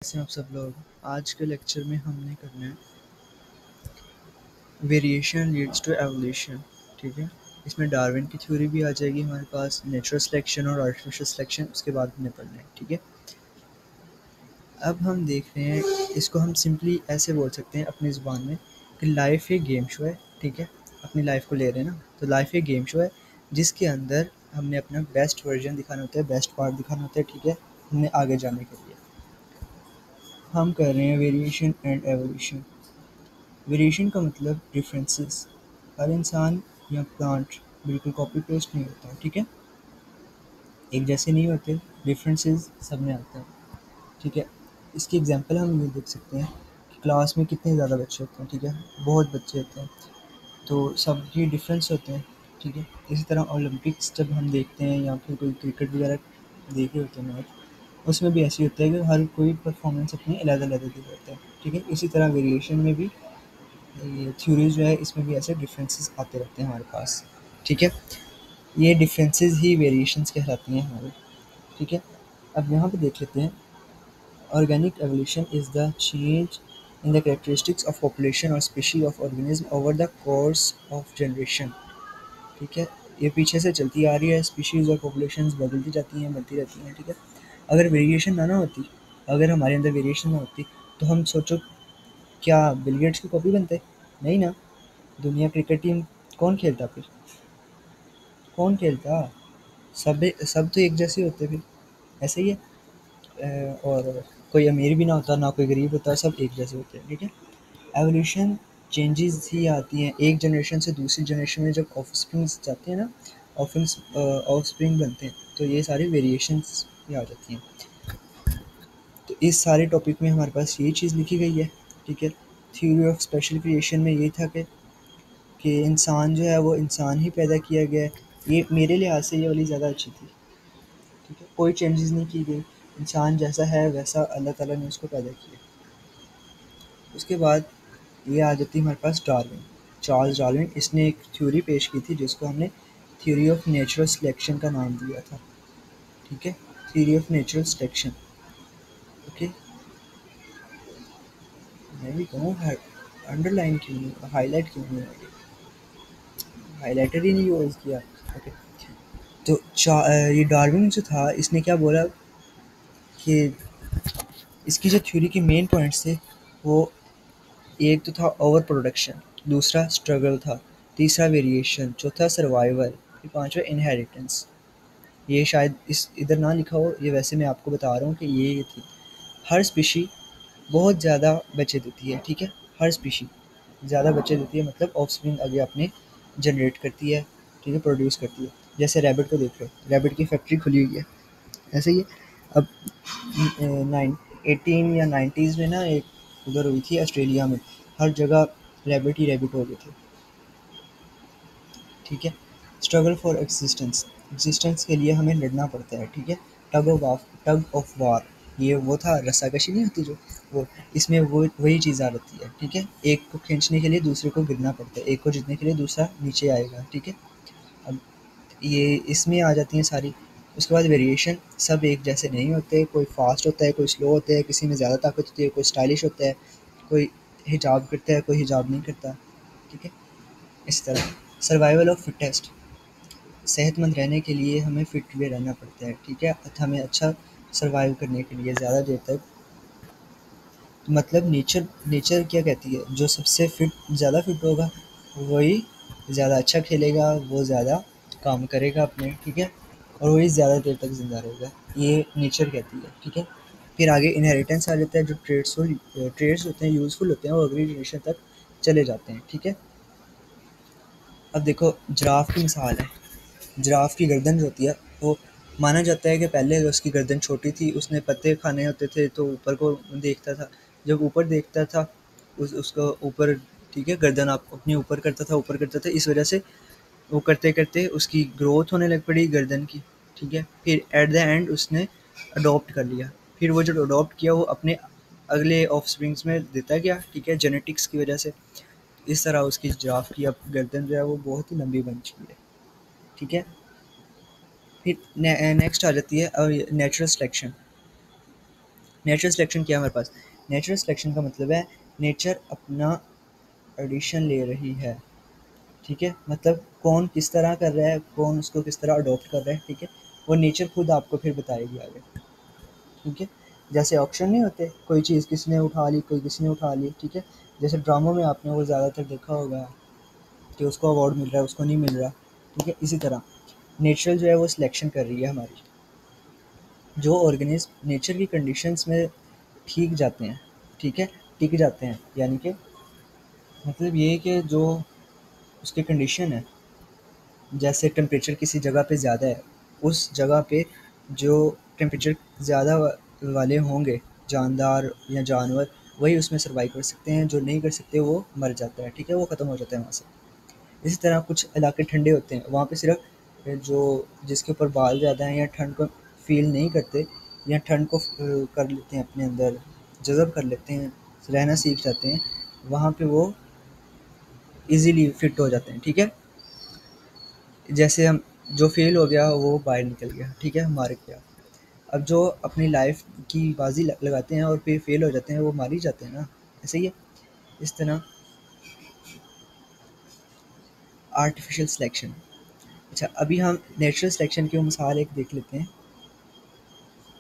कैसे हैं आप सब लोग। आज के लेक्चर में हमने करना है वेरिएशन लीड्स टू एवोल्यूशन। ठीक है, इसमें डार्विन की थ्योरी भी आ जाएगी हमारे पास, नेचुरल सिलेक्शन और आर्टिफिशियल सिलेक्शन उसके बाद हमने पढ़ना है। ठीक है, अब हम देख रहे हैं, इसको हम सिंपली ऐसे बोल सकते हैं अपनी ज़ुबान में कि लाइफ एक गेम शो है। ठीक है, अपनी लाइफ को ले रहे हैं ना, तो लाइफ एक गेम शो है जिसके अंदर हमने अपना बेस्ट वर्जन दिखाना होता है, बेस्ट पार्ट दिखाना होता है। ठीक है, हमने आगे जाने के लिए हम कर रहे हैं वेरिएशन एंड एवोल्यूशन। वेरिएशन का मतलब डिफरेंसेस। हर इंसान या प्लांट बिल्कुल कॉपी पेस्ट नहीं होता। ठीक है, एक जैसे नहीं होते, डिफरेंसेस सब में आते हैं। ठीक है, इसकी एग्जांपल हम ये देख सकते हैं कि क्लास में कितने ज़्यादा बच्चे होते हैं। ठीक है, बहुत बच्चे होते हैं तो सबकी डिफरेंस होते हैं। ठीक है, इसी तरह ओलंपिक्स जब हम देखते हैं या फिर कोई क्रिकेट वगैरह देख रहे होते हैं मैच, उसमें भी ऐसे ही होता है कि हर कोई परफॉर्मेंस अपनी अलग अलग दे देता है। ठीक है, इसी तरह वेरिएशन में भी ये थ्योरी जो है, इसमें भी ऐसे डिफरेंसेस आते रहते हैं हमारे पास। ठीक है, ये डिफरेंसेस ही वेरिएशंस कहलाती हैं हमारे। ठीक है, अब यहाँ पे देख लेते हैं, organic evolution is the change in the characteristics of population or species of organism over the course of generation. ठीक है, ये पीछे से चलती आ रही है, स्पीशीज और पॉपुलेशंस बदलती जाती हैं, बनती रहती हैं। ठीक है, अगर वेरिएशन ना होती, अगर हमारे अंदर वेरिएशन ना होती, तो हम सोचो क्या बिल गेट्स की कॉपी बनते? नहीं ना। दुनिया क्रिकेट टीम कौन खेलता फिर? कौन खेलता? सब सब तो एक जैसे होते फिर। ऐसे ही है। और कोई अमीर भी ना होता, ना कोई गरीब होता, सब एक जैसे होते हैं। ठीक है, एवोल्यूशन चेंजेस ही आती हैं एक जनरेशन से दूसरी जनरेशन में। जब ऑफस्प्रिंग जाते हैं ना, ऑफस्प्रिंग बनते हैं, तो ये सारी वेरिएशंस भी आ जाती हैं। तो इस सारे टॉपिक में हमारे पास ये चीज़ लिखी गई है। ठीक है, थ्योरी ऑफ स्पेशल क्रिएशन में ये था कि इंसान जो है वो इंसान ही पैदा किया गया है। ये मेरे लिहाज से ये वाली ज़्यादा अच्छी थी। ठीक है, कोई चेंजेस नहीं की गई, इंसान जैसा है वैसा अल्लाह ताला ने उसको पैदा किया। उसके बाद ये आ जाती है हमारे पास डार्विन, चार्ल्स डार्विन। इसने एक थ्योरी पेश की थी जिसको हमने थ्योरी ऑफ नेचुरल सिलेक्शन का नाम दिया था। ठीक है, theory of natural selection. Okay, मैं भी कहूँ अंडरलाइन क्यों नहीं, हाईलाइट क्यों नहीं है, हाईलाइटर ही नहीं यूज़ किया। ओके, तो ये डार्विन जो था, इसने क्या बोला कि इसकी जो थ्योरी के मेन पॉइंट्स थे, वो एक तो था ओवर प्रोडक्शन, दूसरा स्ट्रगल था, तीसरा वेरिएशन, चौथा सर्वाइवल, फिर पांचवा इनहेरिटेंस। ये शायद इस इधर ना लिखा हो, ये वैसे मैं आपको बता रहा हूँ कि ये थी। हर स्पीशी बहुत ज़्यादा बच्चे देती है। ठीक है, हर स्पीशी ज़्यादा बच्चे देती है, मतलब ऑफस्प्रिंग आगे अपने जनरेट करती है। ठीक है, प्रोड्यूस करती है। जैसे रैबिट को देख लो, रैबिट की फैक्ट्री खुली हुई है, ऐसे ही है। अब 18 या 90s में ना एक उधर हुई थी ऑस्ट्रेलिया में, हर जगह रैबिट ही रैबिट हो गए थे। ठीक है, स्ट्रगल फॉर एग्जिस्टेंस, एग्जिस्टेंस के लिए हमें लड़ना पड़ता है। ठीक है, टग ऑफ वार, ये वो था, रस्साकशी नहीं होती जो, वो इसमें वो वही चीज़ आ जाती है। ठीक है, एक को खींचने के लिए दूसरे को गिरना पड़ता है, एक को जीतने के लिए दूसरा नीचे आएगा। ठीक है, अब ये इसमें आ जाती हैं सारी। उसके बाद वेरिएशन, सब एक जैसे नहीं होते, कोई फास्ट होता है, कोई स्लो होता है, किसी में ज़्यादा ताकत होती है, कोई स्टाइलिश होता है, कोई हिजाब करता है, कोई हिजाब नहीं करता। ठीक है, इस तरह सर्वाइवल ऑफ फिटेस्ट, सेहतमंद रहने के लिए हमें फिट भी रहना पड़ता है। ठीक है, हमें अच्छा सर्वाइव करने के लिए ज़्यादा देर तक, मतलब नेचर नेचर क्या कहती है, जो सबसे फिट, ज़्यादा फिट होगा वही ज़्यादा अच्छा खेलेगा, वो ज़्यादा काम करेगा अपने। ठीक है, और वही ज़्यादा देर तक ज़िंदा रहेगा, ये नेचर कहती है। ठीक है, फिर आगे इनहेरिटेंस आ जाता है, जो ट्रेड्स होते हैं, यूज़फुल होते हैं, वो अगली जनरेशन तक चले जाते हैं। ठीक है, अब देखो जिराफ की मिसाल है। जिराफ की गर्दन जो होती है, वो माना जाता है कि पहले उसकी गर्दन छोटी थी, उसने पत्ते खाने होते थे तो ऊपर को देखता था। जब ऊपर देखता था, उसको ऊपर, ठीक है, गर्दन आप अपने ऊपर करता था, ऊपर करता था, इस वजह से वो करते करते उसकी ग्रोथ होने लग पड़ी गर्दन की। ठीक है, फिर एट द एंड उसने अडॉप्ट कर लिया। फिर वो जो अडॉप्ट किया वो अपने अगले ऑफस्प्रिंग्स में देता गया। ठीक है, जेनेटिक्स की वजह से इस तरह उसकी जिराफ की अब गर्दन जो है वो बहुत ही लंबी बन चुकी है। ठीक है, फिर नेक्स्ट आ जाती है नेचुरल सिलेक्शन। नेचुरल सिलेक्शन क्या है हमारे पास? नेचुरल सिलेक्शन का मतलब है नेचर अपना एडिशन ले रही है, ठीक है? मतलब कौन किस तरह कर रहा है, कौन उसको किस तरह अडॉप्ट कर रहा है, ठीक है? वो नेचर खुद आपको फिर बताएगी आगे, ठीक है? जैसे ऑक्शन नहीं होते, कोई चीज़ किसी ने उठा ली, कोई किसी ने उठा ली, ठीक है? जैसे ड्रामों में आपने वो ज़्यादातर देखा होगा कि उसको अवार्ड मिल रहा है, उसको नहीं मिल रहा, ठीक है? इसी तरह नेचुरल जो है वो सिलेक्शन कर रही है हमारी। जो ऑर्गेनिज्म नेचर की कंडीशंस में ठीक जाते हैं, ठीक है? टिक जाते हैं, यानी कि मतलब ये है कि जो उसकी कंडीशन है, जैसे टेम्परेचर किसी जगह पे ज़्यादा है, उस जगह पे जो टेम्परेचर ज़्यादा वाले होंगे जानदार या जानवर, वही उसमें सर्वाइव कर सकते हैं, जो नहीं कर सकते वो मर जाता है, ठीक है? वो ख़त्म हो जाता है वहाँ से। इसी तरह कुछ इलाके ठंडे होते हैं, वहाँ पे सिर्फ जो जिसके ऊपर बाल ज़्यादा हैं या ठंड को फील नहीं करते या ठंड को कर लेते हैं अपने अंदर, जज़ब कर लेते हैं, रहना सीख जाते हैं, वहाँ पे वो इजीली फिट हो जाते हैं, ठीक है? जैसे हम जो फेल हो गया वो बाहर निकल गया, ठीक है? मार गया। अब जो अपनी लाइफ की बाजी लगाते हैं और फिर फेल हो जाते हैं, वो मार ही जाते हैं ना, ऐसे ही है। इस तरह आर्टिफिशियल सिलेक्शन। अच्छा, अभी हम नेचुरल सिलेक्शन की मिसाल एक देख लेते हैं।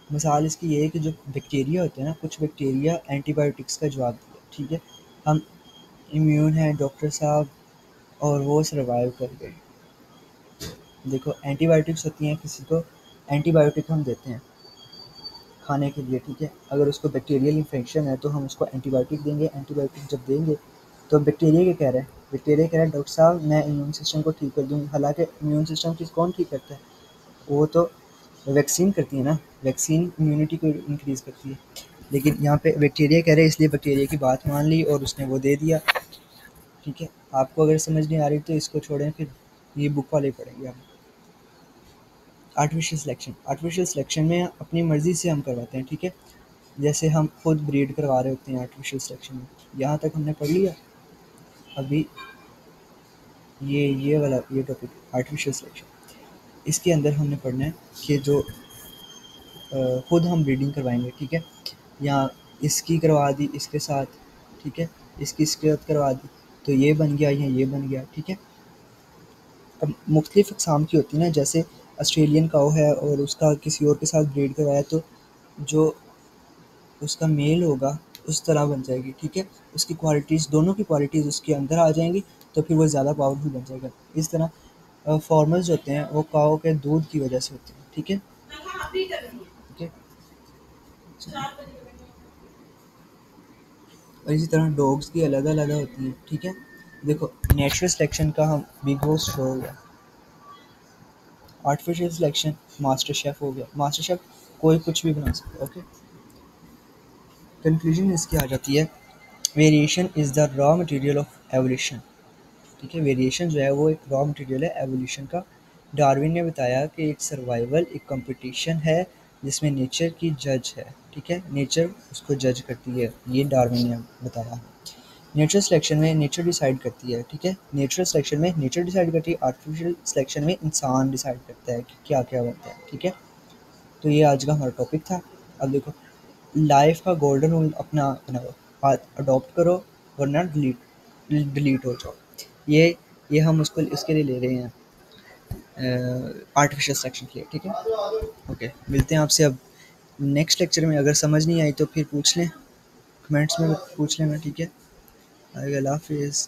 मिसाल इसकी ये है कि जो बैक्टीरिया होते हैं ना, कुछ बैक्टीरिया एंटीबायोटिक्स का जवाब दिया, ठीक है? हम इम्यून हैं डॉक्टर साहब, और वो सर्वाइव कर गए। देखो एंटीबायोटिक्स होती हैं, किसी को एंटीबायोटिक हम देते हैं खाने के लिए, ठीक है? अगर उसको बैक्टीरियल इन्फेक्शन है तो हम उसको एंटीबायोटिक देंगे। एंटीबायोटिक जब देंगे तो बैक्टीरिया क्या कह रहा है? बैक्टीरिया कह रहा है डॉक्टर साहब मैं इम्यून सिस्टम को ठीक कर दूँगी। हालाँकि इम्यून सिस्टम किस कौन ठीक करता है? वो तो वैक्सीन करती है ना, वैक्सीन इम्यूनिटी को इंक्रीज़ करती है। लेकिन यहाँ पे बैक्टीरिया कह रहे हैं, इसलिए बैक्टीरिया की बात मान ली और उसने वो दे दिया, ठीक है? आपको अगर समझ नहीं आ रही तो इसको छोड़ें, फिर ये बुक वाले पढ़ेंगे हम। आर्टिफिशियल सिलेक्शन में अपनी मर्ज़ी से हम करवाते हैं, ठीक है? जैसे हम खुद ब्रीड करवा रहे होते हैं आर्टिफिशियल सिलेक्शन में। यहाँ तक हमने पढ़ लिया। अभी ये वाला ये टॉपिक आर्टिफिशियल सिलेक्शन, इसके अंदर हमने पढ़ना है कि जो खुद हम ब्रीडिंग करवाएंगे, ठीक है? या इसकी करवा दी इसके साथ, ठीक है? इसके साथ करवा दी तो ये बन गया या ये बन गया, ठीक है? अब मुख्तलिफ अक़साम की होती है ना, जैसे ऑस्ट्रेलियन काऊ है और उसका किसी और के साथ ब्रीड करवाया तो जो उसका मेल होगा उस तरह बन जाएगी, ठीक है? उसकी क्वालिटीज़, दोनों की क्वालिटीज़ उसके अंदर आ जाएंगी, तो फिर वो ज़्यादा पावरफुल बन जाएगा। इस तरह फॉर्मल्स होते हैं वो काऊ के दूध की वजह से होते हैं, ठीक है? ठीक है। और इसी तरह डॉग्स की अलग अलग होती हैं, ठीक है? देखो नेचुरल सिलेक्शन का हम बिग बॉस शो हो गया, आर्टिफिशियल सिलेक्शन मास्टर शेफ़ हो गया। मास्टर शेफ़ कोई कुछ भी बना सकता है, ओके? कंक्लूजन इसकी आ जाती है, variation is the raw material of evolution, ठीक है? वेरिएशन जो है वो एक रॉ मटेरियल है एवोल्यूशन का। डार्विन ने बताया कि एक सर्वाइवल एक कंपटीशन है जिसमें नेचर की जज है, ठीक है? नेचर उसको जज करती है, ये डार्विन ने बताया। नेचुरल सिलेक्शन में नेचर डिसाइड करती है, ठीक है? नेचुरल सिलेक्शन में नेचर डिसाइड करती है, आर्टिफिशियल सिलेक्शन में इंसान डिसाइड करता है कि क्या क्या बनता है, ठीक है? तो ये आज का हमारा टॉपिक था। अब देखो लाइफ का गोल्डन रूल अपना बनाओ, अडॉप्ट करो, वरना डिलीट डिलीट हो जाओ। ये हम उसको इसके लिए ले रहे हैं, आर्टिफिशियल सिलेक्शन के लिए, ठीक है? ओके, मिलते हैं आपसे अब नेक्स्ट लेक्चर में। अगर समझ नहीं आई तो फिर पूछ लें, कमेंट्स में पूछ लें, ठीक है? अल्लाह हाफिज़।